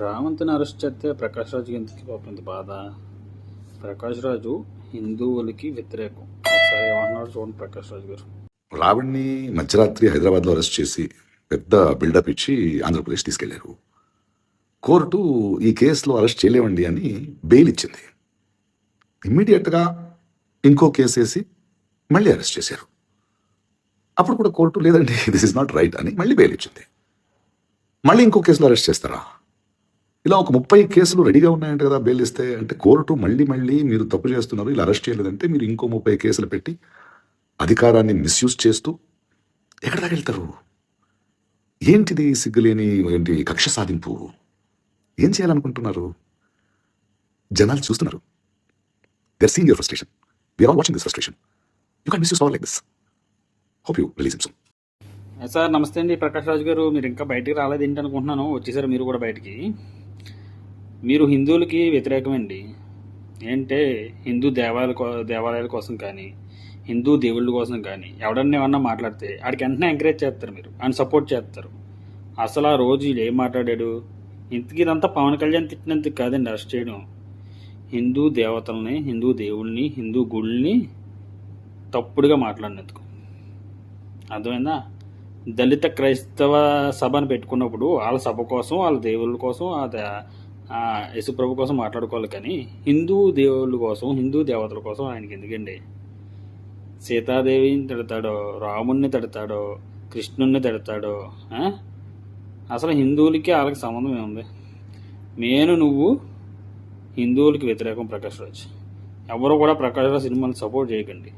రావంత్ని arrest చేస్తే ప్రకాష్ రాజుకి ఎందుకు పాపం ఇంత బాధ? ప్రకాష్ రాజు హిందువులకి వ్యతిరేకం. ఒకసారి ఏమన్నాడు చూడండి ప్రకాష్ రాజు గారు. రావణ్ణి మధ్యరాత్రి హైదరాబాద్లో అరెస్ట్ చేసి పెద్ద బిల్డప్ ఇచ్చి ఆంధ్రప్రదేశ్ తీసుకెళ్లారు. కోర్టు ఈ కేసులో అరెస్ట్ చేయలేవండి అని బెయిల్ ఇచ్చింది. ఇమ్మీడియట్గా ఇంకో కేసు వేసి మళ్ళీ అరెస్ట్ చేశారు. అప్పుడు కూడా కోర్టు లేదండి దిస్ ఇస్ నాట్ రైట్ అని మళ్ళీ బెయిల్ ఇచ్చింది. మళ్ళీ ఇంకో కేసులో అరెస్ట్ చేస్తారా? ఇలా ఒక 30 కేసులు రెడీగా ఉన్నాయంట కదా బెయిల్ ఇస్తే. అంటే కోర్టు మళ్ళీ మీరు తప్పు చేస్తున్నారు, ఇలా అరెస్ట్ చేయలేదంటే మీరు ఇంకో 30 కేసులు పెట్టి అధికారాన్ని మిస్యూజ్ చేస్తూ ఎక్కడ దాకా వెళ్తారు? ఏంటిది సిగ్గులేని ఏంటి కక్ష సాధింపు? ఏం చేయాలనుకుంటున్నారు? జనాలు చూస్తున్నారు. They are seeing your frustration. We are all watching this frustration. You can misuse power like this. Hope you release him soon. Sir నమస్తే అండి ప్రకాష్ రాజు గారు. మీరు ఇంకా బయటికి రాలేదు ఏంటి అనుకుంటున్నాను. వచ్చేసారు మీరు కూడా బయటికి. మీరు హిందువులకి వ్యతిరేకమండి. ఏంటంటే హిందూ దేవాలయాల కోసం కానీ హిందూ దేవుళ్ళ కోసం కానీ ఎవడన్నా ఏమన్నా మాట్లాడితే ఆడికి వెంటనే ఎంకరేజ్ చేస్తారు, మీరు ఆయన సపోర్ట్ చేస్తారు. అసలు ఆ రోజు వీళ్ళు ఏం మాట్లాడాడు? ఇంతకీ ఇదంతా పవన్ కళ్యాణ్ తిట్టినందుకు కాదండి అరెస్ట్ చేయడం. హిందూ దేవతల్ని, హిందూ దేవుళ్ళని, హిందూ గుళ్ళని తప్పుడుగా మాట్లాడినందుకు. అర్థమైందా? దళిత క్రైస్తవ సభను పెట్టుకున్నప్పుడు వాళ్ళ సభ కోసం, వాళ్ళ దేవుళ్ళ కోసం, యేసుప్రభు కోసం మాట్లాడుకోవాలి. కానీ హిందూ దేవుళ్ళ కోసం, హిందూ దేవతల కోసం ఆయనకి ఎందుకండి? సీతాదేవిని తిడతాడో, రాముణ్ణి తిడతాడో, కృష్ణుణ్ణి తిడతాడో. అసలు హిందువులకి వాళ్ళకి సంబంధం ఏముంది? నువ్వు హిందువులకి వ్యతిరేకం ప్రకాష్ రాజ్. ఎవరు కూడా ప్రకాష్ రాజ్ సినిమాని సపోర్ట్ చేయకండి.